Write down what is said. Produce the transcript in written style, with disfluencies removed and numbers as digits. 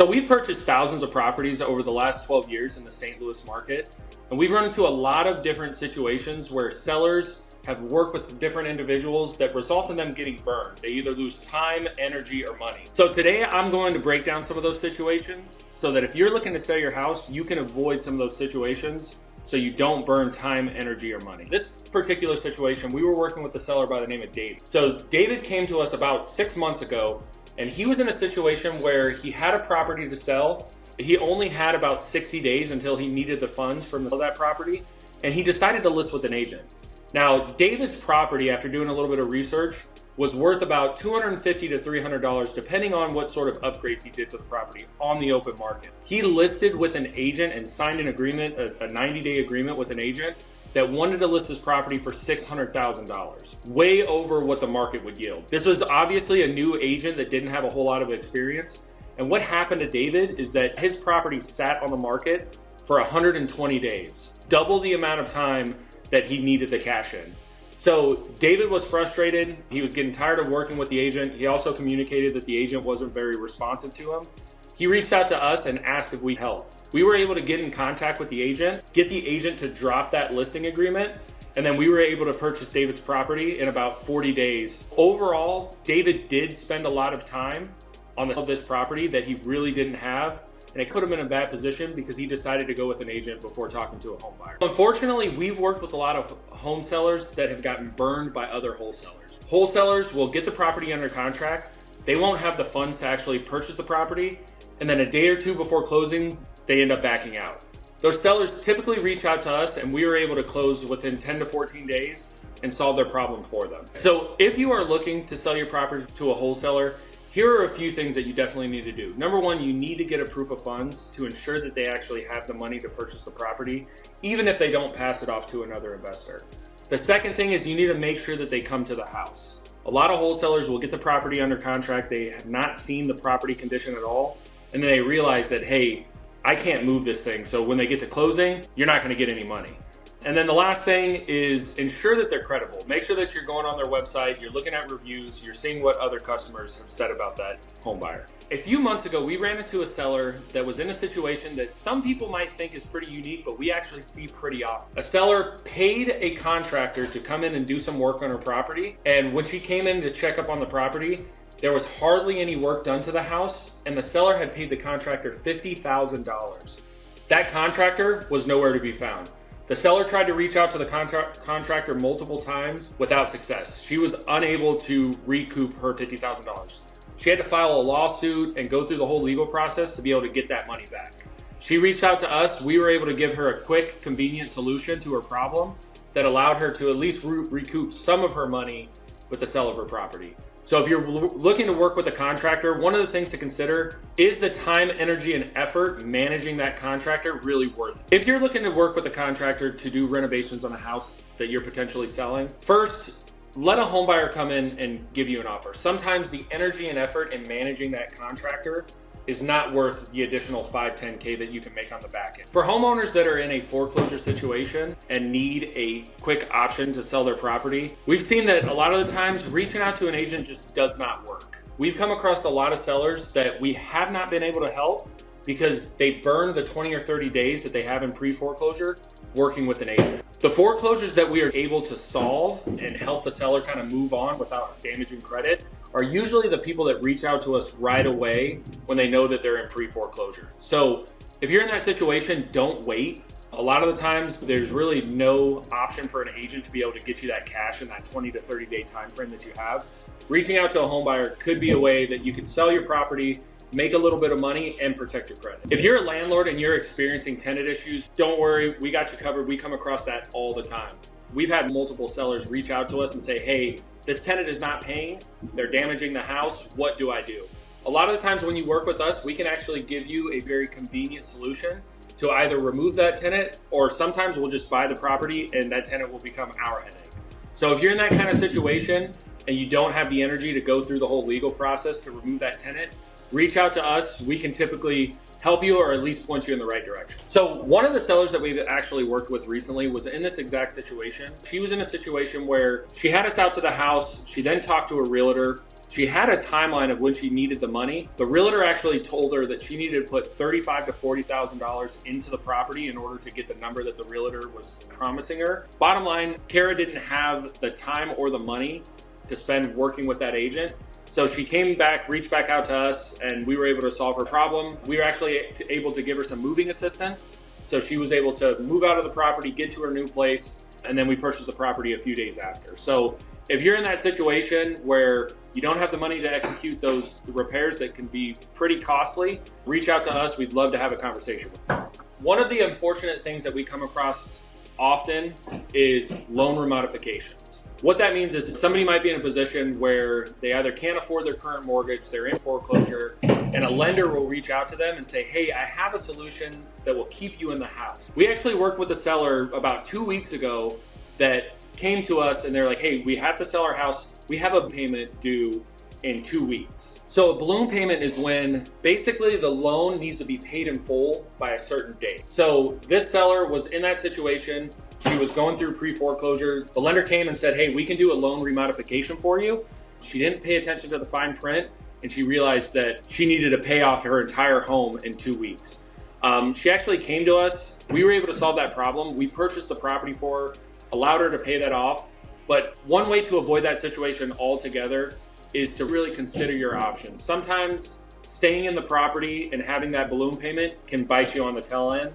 So we've purchased thousands of properties over the last 12 years in the St. Louis market, and we've run into a lot of different situations where sellers have worked with different individuals that result in them getting burned. They either lose time, energy, or money. So today I'm going to break down some of those situations so that if you're looking to sell your house, you can avoid some of those situations so you don't burn time, energy, or money. This particular situation, we were working with a seller by the name of David. So David came to us about 6 months ago, and he was in a situation where he had a property to sell. He only had about 60 days until he needed the funds from that property, and he decided to list with an agent. Now, David's property, after doing a little bit of research, was worth about $250 to $300, depending on what sort of upgrades he did to the property on the open market. He listed with an agent and signed an agreement, a 90-day agreement with an agent that wanted to list his property for $600,000, way over what the market would yield. This was obviously a new agent that didn't have a whole lot of experience. And what happened to David is that his property sat on the market for 120 days, double the amount of time that he needed the cash in. So David was frustrated. He was getting tired of working with the agent. He also communicated that the agent wasn't very responsive to him. He reached out to us and asked if we help. We were able to get in contact with the agent, get the agent to drop that listing agreement, and then we were able to purchase David's property in about 40 days. Overall, David did spend a lot of time on this property that he really didn't have, and it put him in a bad position because he decided to go with an agent before talking to a home buyer. Unfortunately, we've worked with a lot of home sellers that have gotten burned by other wholesalers. Wholesalers will get the property under contract. They won't have the funds to actually purchase the property, and then a day or two before closing, they end up backing out. Those sellers typically reach out to us, and we are able to close within 10 to 14 days and solve their problem for them. So if you are looking to sell your property to a wholesaler, here are a few things that you definitely need to do. Number one, you need to get a proof of funds to ensure that they actually have the money to purchase the property, even if they don't pass it off to another investor. The second thing is you need to make sure that they come to the house. A lot of wholesalers will get the property under contract. They have not seen the property condition at all, and then they realize that, hey, I can't move this thing. So when they get to closing, you're not going to get any money. And then the last thing is ensure that they're credible. Make sure that you're going on their website, you're looking at reviews, you're seeing what other customers have said about that home buyer. A few months ago, we ran into a seller that was in a situation that some people might think is pretty unique, but we actually see pretty often. A seller paid a contractor to come in and do some work on her property. And when she came in to check up on the property, there was hardly any work done to the house, and the seller had paid the contractor $50,000. That contractor was nowhere to be found. The seller tried to reach out to the contractor multiple times without success. She was unable to recoup her $50,000. She had to file a lawsuit and go through the whole legal process to be able to get that money back. She reached out to us. We were able to give her a quick, convenient solution to her problem that allowed her to at least recoup some of her money with the sale of her property. So if you're looking to work with a contractor, one of the things to consider is the time, energy, and effort managing that contractor really worth it. If you're looking to work with a contractor to do renovations on a house that you're potentially selling, first, let a home buyer come in and give you an offer. Sometimes the energy and effort in managing that contractor is not worth the additional $5, $10K that you can make on the back end. For homeowners that are in a foreclosure situation and need a quick option to sell their property, we've seen that a lot of the times reaching out to an agent just does not work. We've come across a lot of sellers that we have not been able to help because they burned the 20 or 30 days that they have in pre-foreclosure working with an agent. The foreclosures that we are able to solve and help the seller kind of move on without damaging credit are usually the people that reach out to us right away when they know that they're in pre-foreclosure. So if you're in that situation, don't wait. A lot of the times there's really no option for an agent to be able to get you that cash in that 20 to 30 day time frame that you have. Reaching out to a home buyer could be a way that you can sell your property, make a little bit of money, and protect your credit. If you're a landlord and you're experiencing tenant issues, don't worry, we got you covered. We come across that all the time. We've had multiple sellers reach out to us and say, hey, this tenant is not paying, they're damaging the house, what do I do? A lot of the times when you work with us, we can actually give you a very convenient solution to either remove that tenant, or sometimes we'll just buy the property and that tenant will become our headache. So if you're in that kind of situation and you don't have the energy to go through the whole legal process to remove that tenant, reach out to us. We can typically help you or at least point you in the right direction. So one of the sellers that we've actually worked with recently was in this exact situation. She was in a situation where she had us out to the house. She then talked to a realtor. She had a timeline of when she needed the money. The realtor actually told her that she needed to put $35,000 to $40,000 into the property in order to get the number that the realtor was promising her. Bottom line, Kara didn't have the time or the money to spend working with that agent. So she came back, reached back out to us, and we were able to solve her problem. We were actually able to give her some moving assistance. So she was able to move out of the property, get to her new place, and then we purchased the property a few days after. So if you're in that situation where you don't have the money to execute those repairs that can be pretty costly, reach out to us. We'd love to have a conversation with you. One of the unfortunate things that we come across often is loan remodifications. What that means is somebody might be in a position where they either can't afford their current mortgage, they're in foreclosure, and a lender will reach out to them and say, hey, I have a solution that will keep you in the house. We actually worked with a seller about 2 weeks ago that came to us and they're like, hey, we have to sell our house. We have a payment due in 2 weeks. So a balloon payment is when basically the loan needs to be paid in full by a certain date. So this seller was in that situation. She was going through pre-foreclosure. The lender came and said, hey, we can do a loan remodification for you. She didn't pay attention to the fine print and she realized that she needed to pay off her entire home in 2 weeks. She actually came to us. We were able to solve that problem. We purchased the property for her, allowed her to pay that off. But one way to avoid that situation altogether is to really consider your options. Sometimes staying in the property and having that balloon payment can bite you on the tail end.